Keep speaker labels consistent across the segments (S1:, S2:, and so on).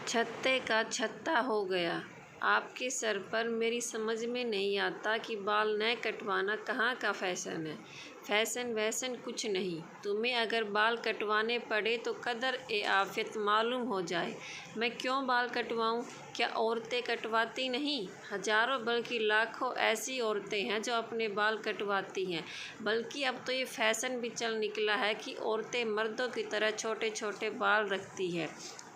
S1: छत्ते का छत्ता हो गया। आपके सर पर मेरी समझ में नहीं आता कि बाल न कटवाना कहाँ का फ़ैशन है। फ़ैशन वैसन कुछ नहीं। तुम्हें अगर बाल कटवाने पड़े तो कदर ए आफ़ियत मालूम हो जाए। मैं क्यों बाल कटवाऊँ? क्या औरतें कटवाती नहीं? हज़ारों बल्कि लाखों ऐसी औरतें हैं जो अपने बाल कटवाती हैं। बल्कि अब तो ये फ़ैशन भी चल निकला है कि औरतें मर्दों की तरह छोटे छोटे बाल रखती है।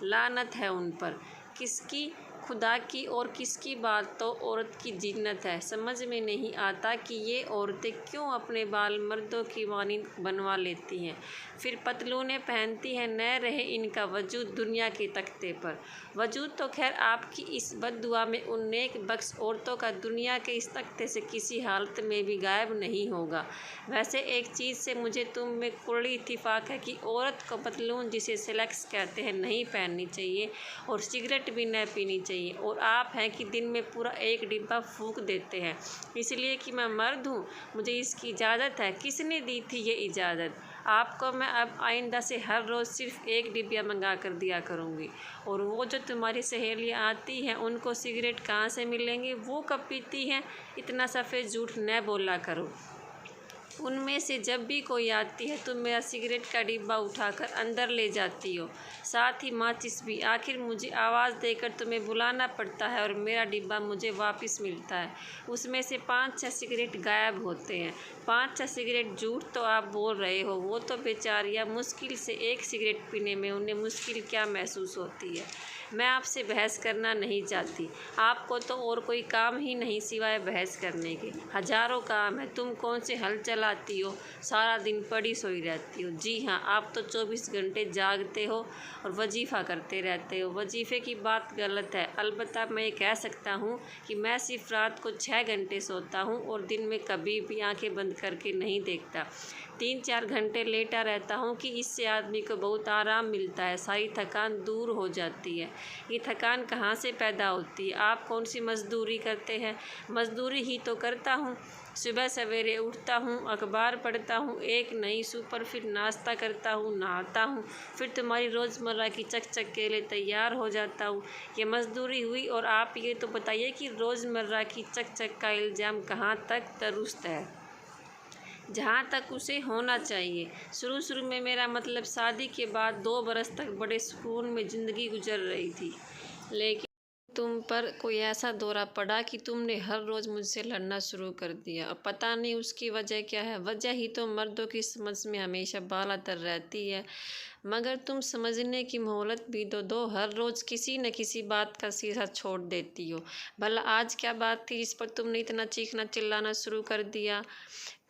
S1: लानत है उन पर। किसकी? खुदा की। और किसकी? बात तो औरत की जीनत है। समझ में नहीं आता कि ये औरतें क्यों अपने बाल मर्दों की मानिंद बनवा लेती हैं, फिर पतलूनें पहनती हैं। न रहे इनका वजूद दुनिया के तख्ते पर। वजूद तो खैर आपकी इस बद्दुआ में उन नेक बख्श औरतों का दुनिया के इस तख्ते से किसी हालत में भी गायब नहीं होगा। वैसे एक चीज़ से मुझे तुम में कुल्ली इत्तिफाक है कि औरत को पतलून, जिसे सेलेक्स कहते हैं, नहीं पहननी चाहिए और सिगरेट भी न पीनी चाहिए। और आप हैं कि दिन में पूरा एक डिब्बा फूंक देते हैं, इसलिए कि मैं मर्द हूँ, मुझे इसकी इजाज़त है। किसने दी थी ये इजाज़त? आपको मैं अब आइंदा से हर रोज़ सिर्फ़ एक डिब्बा मंगा कर दिया करूँगी। और वो जो तुम्हारी सहेलियाँ आती हैं उनको सिगरेट कहाँ से मिलेंगे? वो कब पीती हैं? इतना सफ़ेद झूठ न बोला करो। उनमें से जब भी कोई आती है तुम मेरा सिगरेट का डिब्बा उठाकर अंदर ले जाती हो, साथ ही माचिस भी। आखिर मुझे आवाज़ देकर तुम्हें बुलाना पड़ता है और मेरा डिब्बा मुझे वापस मिलता है। उसमें से 5-6 सिगरेट गायब होते हैं। 5-6 सिगरेट झूठ तो आप बोल रहे हो। वो तो बेचारियाँ मुश्किल से एक सिगरेट पीने में उन्हें मुश्किल क्या महसूस होती है। मैं आपसे बहस करना नहीं चाहती। आपको तो और कोई काम ही नहीं सिवाय बहस करने के। हज़ारों काम है। तुम कौन से हल चलाती हो? सारा दिन पड़ी सोई रहती हो। जी हाँ, आप तो 24 घंटे जागते हो और वजीफ़ा करते रहते हो। वजीफ़े की बात गलत है। अलबत्ता मैं ये कह सकता हूँ कि मैं सिर्फ रात को 6 घंटे सोता हूँ और दिन में कभी भी आंखें बंद करके नहीं देखता। 3-4 घंटे लेटा रहता हूँ कि इससे आदमी को बहुत आराम मिलता है, सारी थकान दूर हो जाती है। ये थकान कहाँ से पैदा होती है? आप कौन सी मज़दूरी करते हैं? मज़दूरी ही तो करता हूँ। सुबह सवेरे उठता हूँ, अखबार पढ़ता हूँ, एक नई सूप पर फिर नाश्ता करता हूँ, नहाता हूँ, फिर तुम्हारी रोज़मर्रा की चक-चक के लिए तैयार हो जाता हूँ। ये मज़दूरी हुई। और आप ये तो बताइए कि रोज़मर्रा की चक-चक का इल्ज़ाम कहाँ तक दुरुस्त है? जहाँ तक उसे होना चाहिए। शुरू में मेरा मतलब शादी के बाद 2 बरस तक बड़े सुकून में ज़िंदगी गुजर रही थी, लेकिन तुम पर कोई ऐसा दौरा पड़ा कि तुमने हर रोज़ मुझसे लड़ना शुरू कर दिया। अब पता नहीं उसकी वजह क्या है। वजह ही तो मर्दों की समझ में हमेशा बालातर रहती है, मगर तुम समझने की मोहलत भी तो दो। हर रोज़ किसी न किसी बात का शीशा छोड़ देती हो। भला आज क्या बात थी जिस पर तुमने इतना चीखना चिल्लाना शुरू कर दिया?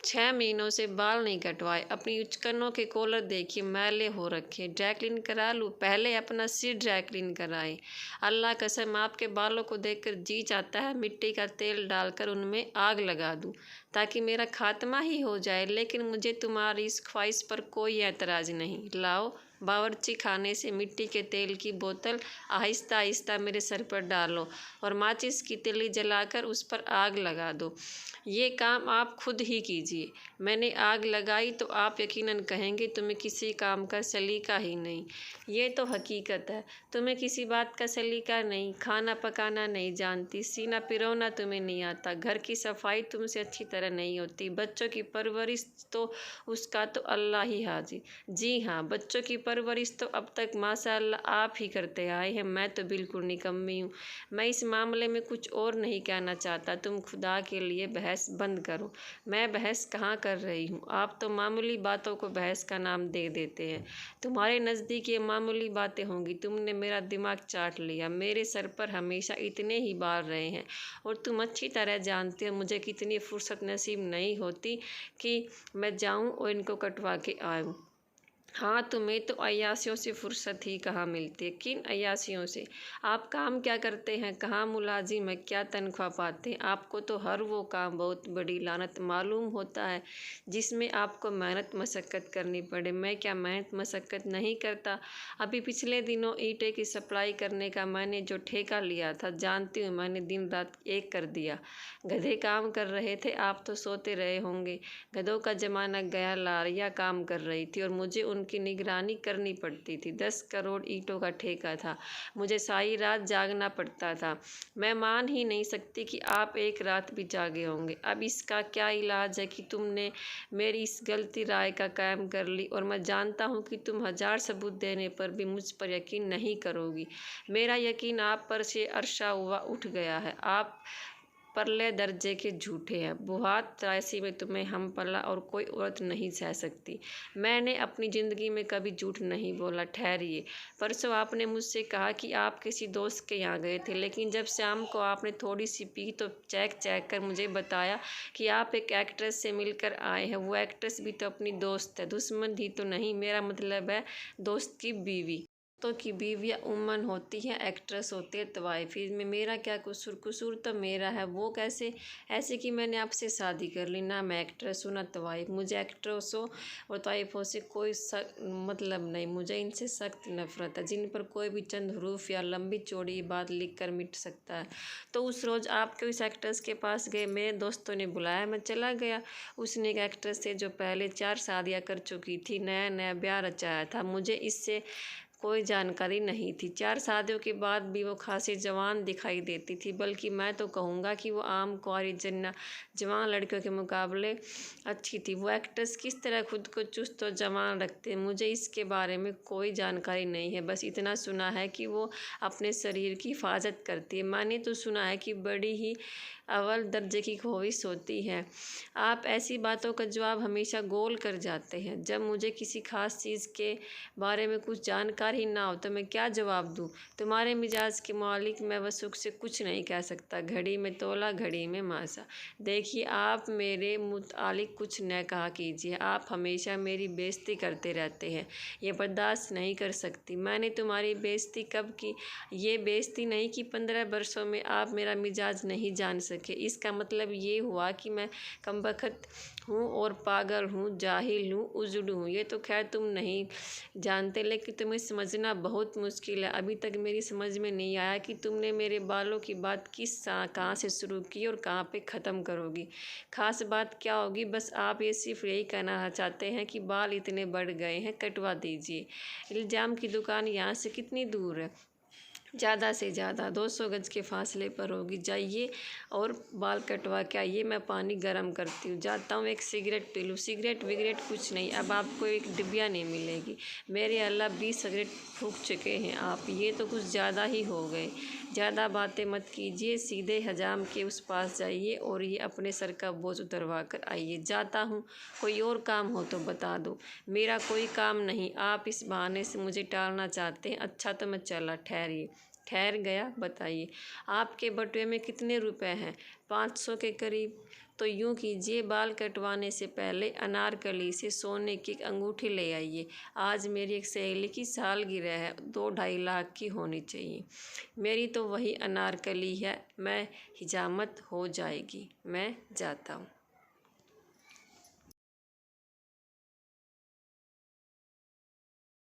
S1: 6 महीनों से बाल नहीं कटवाए। अपनी उचकनों के कॉलर देखिए, मैले हो रखे। ड्राई क्लीन करा लूँ? पहले अपना सिर ड्राई क्लीन कराएं। अल्लाह कसम, आपके बालों को देखकर जी चाहता है मिट्टी का तेल डालकर उनमें आग लगा दूँ ताकि मेरा खात्मा ही हो जाए। लेकिन मुझे तुम्हारी इस ख्वाहिश पर कोई एतराज़ नहीं। लाओ, बावर्ची खाने से मिट्टी के तेल की बोतल आहिस्ता आहिस्ता मेरे सर पर डालो और माचिस की तिल्ली जलाकर उस पर आग लगा दो। ये काम आप खुद ही कीजिए। मैंने आग लगाई तो आप यकीनन कहेंगे तुम्हें किसी काम का सलीका ही नहीं। ये तो हकीकत है। तुम्हें किसी बात का सलीका नहीं। खाना पकाना नहीं जानती, सीना पिरोना तुम्हें नहीं आता, घर की सफाई तुमसे अच्छी तरह नहीं होती, बच्चों की परवरिश तो उसका तो अल्लाह ही हाजिर। जी हाँ, बच्चों की परवरिश तो अब तक माशाअल्लाह आप ही करते आए हैं। मैं तो बिल्कुल निकम्मी हूँ। मैं इस मामले में कुछ और नहीं कहना चाहता। तुम खुदा के लिए बहस बंद करो। मैं बहस कहाँ कर रही हूँ? आप तो मामूली बातों को बहस का नाम दे देते हैं। तुम्हारे नज़दीक ये मामूली बातें होंगी। तुमने मेरा दिमाग चाट लिया। मेरे सर पर हमेशा इतने ही बाल रहे हैं और तुम अच्छी तरह जानते हो मुझे कितनी फुर्सत नसीब नहीं होती कि मैं जाऊँ और इनको कटवा के आऊँ। हाँ, तुम्हें तो अय्यासियों से फुर्सत ही कहाँ मिलती है। किन अय्यासियों से? आप काम क्या करते हैं? कहाँ मुलाजिम है? क्या तनख्वाह पाते हैं? आपको तो हर वो काम बहुत बड़ी लानत मालूम होता है जिसमें आपको मेहनत मशक्क़त करनी पड़े। मैं क्या मेहनत मशक्क़त नहीं करता? अभी पिछले दिनों ईंटें की सप्लाई करने का मैंने जो ठेका लिया था, जानती हूँ मैंने दिन रात एक कर दिया। गधे काम कर रहे थे, आप तो सोते रहे होंगे। गधों का ज़माना गया, लारियाँ काम कर रही थी और मुझे उन उनकी निगरानी करनी पड़ती थी। 10 करोड़ ईंटों का ठेका था। मुझे सारी रात जागना पड़ता था। मैं मान ही नहीं सकती कि आप एक रात भी जागे होंगे। अब इसका क्या इलाज है कि तुमने मेरी इस गलती राय का कायम कर ली, और मैं जानता हूँ कि तुम 1000 सबूत देने पर भी मुझ पर यकीन नहीं करोगी। मेरा यकीन आप पर से अरसा हुआ उठ गया है। आप परले दर्जे के झूठे हैं। बुहात 83 में तुम्हें हम पला और कोई औरत नहीं सह सकती। मैंने अपनी ज़िंदगी में कभी झूठ नहीं बोला। ठहरिए, परसों आपने मुझसे कहा कि आप किसी दोस्त के यहाँ गए थे, लेकिन जब शाम को आपने थोड़ी सी पी तो चेक चेक कर मुझे बताया कि आप एक एक्ट्रेस से मिलकर आए हैं। वो एक्ट्रेस भी तो अपनी दोस्त है, दुश्मन ही तो नहीं। मेरा मतलब है दोस्त की बीवी। तो की बीवियाँ उमन होती हैं, एक्ट्रेस होती है तवाइफ। इसमें मेरा क्या कसूर? कसूर तो मेरा है। वो कैसे? ऐसे कि मैंने आपसे शादी कर ली। ना मैं एक्ट्रेस हूँ ना तवाइफ। मुझे एक्ट्रेसों और तवाइफों से कोई मतलब नहीं। मुझे इनसे सख्त नफरत है, जिन पर कोई भी चंद हरूफ या लंबी चौड़ी बात लिख कर मिट सकता है। तो उस रोज़ आपके उस एक्ट्रेस के पास गए, मेरे दोस्तों ने बुलाया, मैं चला गया। उसने एक एक्ट्रेस से जो पहले 4 शादियाँ कर चुकी थी, नया नया ब्याह रचाया था। मुझे इससे कोई जानकारी नहीं थी। 4 शादियों के बाद भी वो खासी जवान दिखाई देती थी, बल्कि मैं तो कहूँगा कि वो आम कुंवारी जवान लड़कियों के मुकाबले अच्छी थी। वो एक्ट्रेस किस तरह खुद को चुस्त और जवान रखते हैं, मुझे इसके बारे में कोई जानकारी नहीं है। बस इतना सुना है कि वो अपने शरीर की हिफाजत करती है। मैंने तो सुना है कि बड़ी ही अव्वल दर्जे की ख़्वाहिश होती है। आप ऐसी बातों का जवाब हमेशा गोल कर जाते हैं। जब मुझे किसी खास चीज़ के बारे में कुछ जानकारी ना हो तो मैं क्या जवाब दूँ? तुम्हारे मिजाज के मालिक मैं बस सुख से कुछ नहीं कह सकता। घड़ी में तोला, घड़ी में मासा। देखिए, आप मेरे मुतालिक कुछ न कहा कीजिए। आप हमेशा मेरी बेइज्जती करते रहते हैं। ये बर्दाश्त नहीं कर सकती। मैंने तुम्हारी बेइज्जती कब की? ये बेइज्जती नहीं कि 15 वर्षों में आप मेरा मिजाज नहीं जान सके। इसका मतलब ये हुआ कि मैं कमबख्त हूँ और पागल हूँ, जाहिल हूँ, उजड़ू हूँ। ये तो खैर तुम नहीं जानते, लेकिन तुम्हें समझना बहुत मुश्किल है। अभी तक मेरी समझ में नहीं आया कि तुमने मेरे बालों की बात कहाँ से शुरू की और कहाँ पे ख़त्म करोगी। ख़ास बात क्या होगी? बस आप ये सिर्फ यही कहना चाहते हैं कि बाल इतने बढ़ गए हैं, कटवा दीजिए। इल्ज़ाम की दुकान यहाँ से कितनी दूर है? ज़्यादा से ज़्यादा 200 गज के फासले पर होगी। जाइए और बाल कटवा के आइए। मैं पानी गर्म करती हूँ, जाता हूँ एक सिगरेट पी लूँ। सिगरेट विगरेट कुछ नहीं, अब आपको एक डिबिया नहीं मिलेगी। मेरे अल्लाह 20 सिगरेट फूँक चुके हैं आप। ये तो कुछ ज़्यादा ही हो गए। ज़्यादा बातें मत कीजिए, सीधे हजाम के उस पास जाइए और ये अपने सर का बोझ उतरवा कर आइए। जाता हूँ, कोई और काम हो तो बता दो। मेरा कोई काम नहीं। आप इस बहाने से मुझे टालना चाहते हैं। अच्छा तो मैं चला। ठहरिए। ठहर गया। बताइए, आपके बटुए में कितने रुपए हैं? 500 के करीब। तो यूँ कीजिए, बाल कटवाने से पहले अनारकली से सोने की एक अंगूठी ले आइए। आज मेरी एक सहेली की सालगिरह है, 2-2.5 लाख की होनी चाहिए। मेरी तो वही अनारकली है। मैं हिजामत हो जाएगी। मैं जाता हूँ।